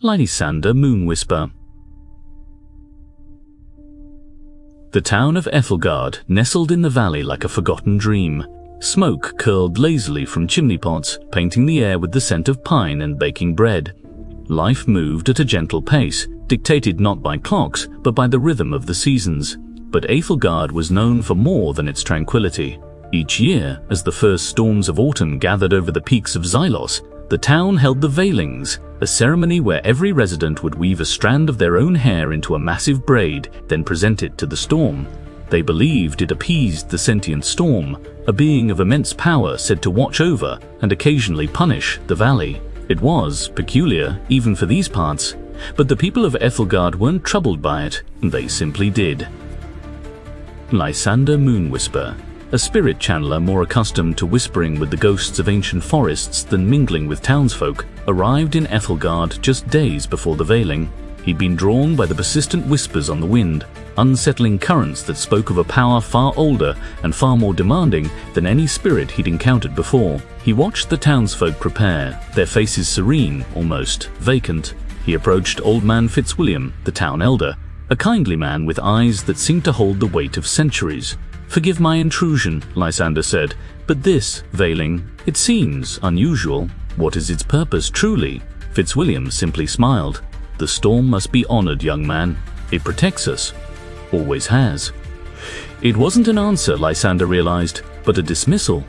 Lysander Moonwhisper. The town of Ethelgard nestled in the valley like a forgotten dream. Smoke curled lazily from chimney pots, painting the air with the scent of pine and baking bread. Life moved at a gentle pace, dictated not by clocks, but by the rhythm of the seasons. But Ethelgard was known for more than its tranquility. Each year, as the first storms of autumn gathered over the peaks of Xylos, the town held the veilings, a ceremony where every resident would weave a strand of their own hair into a massive braid, then present it to the storm. They believed it appeased the sentient storm, a being of immense power said to watch over and occasionally punish the valley. It was peculiar, even for these parts, but the people of Ethelgard weren't troubled by it, they simply did. Lysander Moonwhisper, a spirit channeler more accustomed to whispering with the ghosts of ancient forests than mingling with townsfolk, arrived in Ethelgard just days before the veiling. He'd been drawn by the persistent whispers on the wind, unsettling currents that spoke of a power far older and far more demanding than any spirit he'd encountered before. He watched the townsfolk prepare, their faces serene, almost vacant. He approached Old Man Fitzwilliam, the town elder, a kindly man with eyes that seemed to hold the weight of centuries. "Forgive my intrusion," Lysander said, "but this veiling, it seems unusual. What is its purpose truly?" Fitzwilliam simply smiled. "The storm must be honored, young man. It protects us. Always has." It wasn't an answer, Lysander realized, but a dismissal.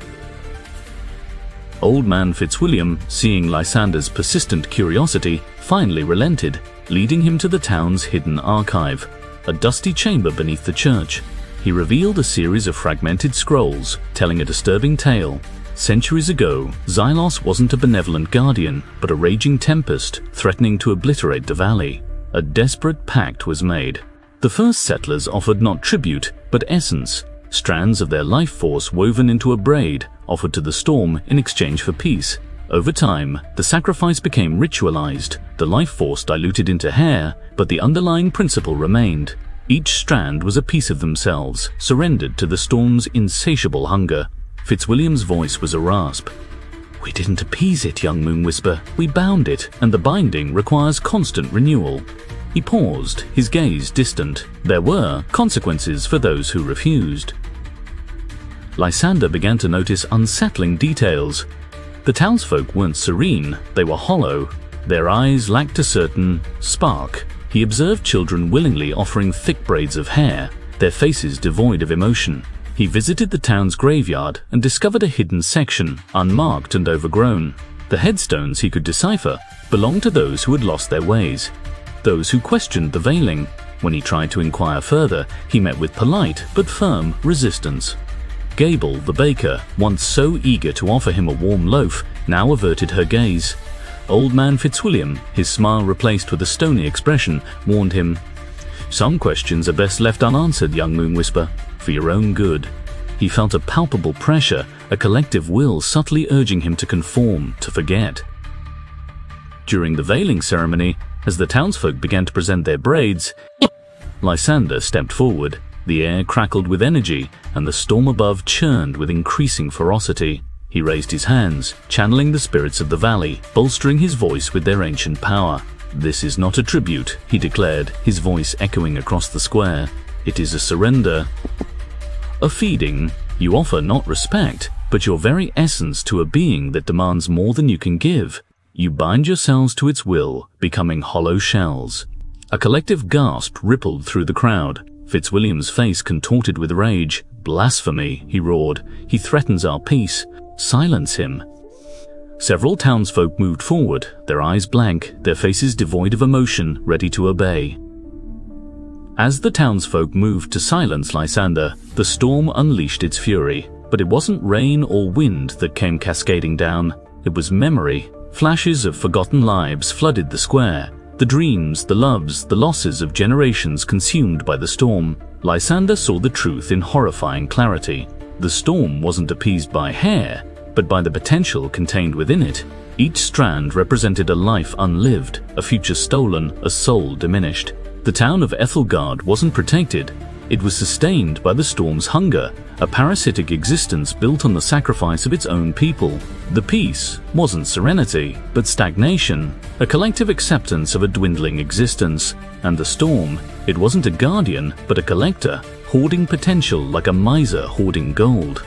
Old Man Fitzwilliam, seeing Lysander's persistent curiosity, finally relented, leading him to the town's hidden archive, a dusty chamber beneath the church. He revealed a series of fragmented scrolls, telling a disturbing tale. Centuries ago, Xylos wasn't a benevolent guardian, but a raging tempest threatening to obliterate the valley. A desperate pact was made. The first settlers offered not tribute, but essence, strands of their life force woven into a braid, offered to the storm in exchange for peace. Over time, the sacrifice became ritualized, the life force diluted into hair, but the underlying principle remained. Each strand was a piece of themselves, surrendered to the storm's insatiable hunger. Fitzwilliam's voice was a rasp. "We didn't appease it, young Moonwhisper. We bound it, and the binding requires constant renewal." He paused, his gaze distant. There were consequences for those who refused. Lysander began to notice unsettling details. The townsfolk weren't serene, they were hollow. Their eyes lacked a certain spark. He observed children willingly offering thick braids of hair, their faces devoid of emotion. He visited the town's graveyard and discovered a hidden section, unmarked and overgrown. The headstones he could decipher belonged to those who had lost their ways, those who questioned the veiling. When he tried to inquire further, he met with polite but firm resistance. Gable, the baker, once so eager to offer him a warm loaf, now averted her gaze. Old Man Fitzwilliam, his smile replaced with a stony expression, warned him, "Some questions are best left unanswered, young Moonwhisper, for your own good." He felt a palpable pressure, a collective will subtly urging him to conform, to forget. During the veiling ceremony, as the townsfolk began to present their braids, Lysander stepped forward. The air crackled with energy, and the storm above churned with increasing ferocity. He raised his hands, channeling the spirits of the valley, bolstering his voice with their ancient power. "This is not a tribute," he declared, his voice echoing across the square. "It is a surrender. A feeding. You offer not respect, but your very essence to a being that demands more than you can give. You bind yourselves to its will, becoming hollow shells." A collective gasp rippled through the crowd. Fitzwilliam's face contorted with rage. "Blasphemy," he roared. "He threatens our peace. Silence him." Several townsfolk moved forward, their eyes blank, their faces devoid of emotion, ready to obey. As the townsfolk moved to silence Lysander, the storm unleashed its fury. But it wasn't rain or wind that came cascading down. It was memory. Flashes of forgotten lives flooded the square. The dreams, the loves, the losses of generations consumed by the storm. Lysander saw the truth in horrifying clarity. The storm wasn't appeased by hair, but by the potential contained within it. Each strand represented a life unlived, a future stolen, a soul diminished. The town of Ethelgard wasn't protected. It was sustained by the storm's hunger, a parasitic existence built on the sacrifice of its own people. The peace wasn't serenity, but stagnation, a collective acceptance of a dwindling existence. And the storm, it wasn't a guardian, but a collector, hoarding potential like a miser hoarding gold.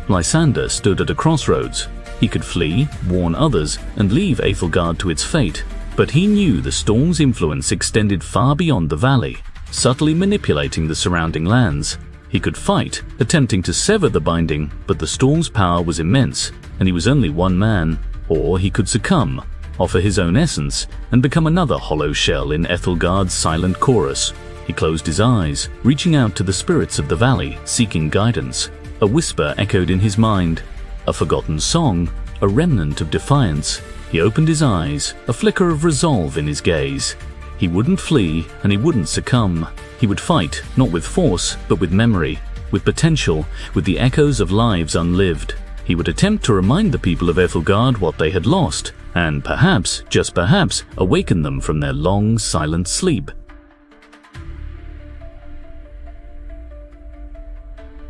Lysander stood at a crossroads. He could flee, warn others, and leave Æthelgard to its fate, but he knew the storm's influence extended far beyond the valley, subtly manipulating the surrounding lands. He could fight, attempting to sever the binding, but the storm's power was immense, and he was only one man. Or he could succumb, offer his own essence, and become another hollow shell in Æthelgard's silent chorus. He closed his eyes, reaching out to the spirits of the valley, seeking guidance. A whisper echoed in his mind, a forgotten song, a remnant of defiance. He opened his eyes, a flicker of resolve in his gaze. He wouldn't flee, and he wouldn't succumb. He would fight, not with force, but with memory, with potential, with the echoes of lives unlived. He would attempt to remind the people of Æthelgard what they had lost, and perhaps, just perhaps, awaken them from their long, silent sleep.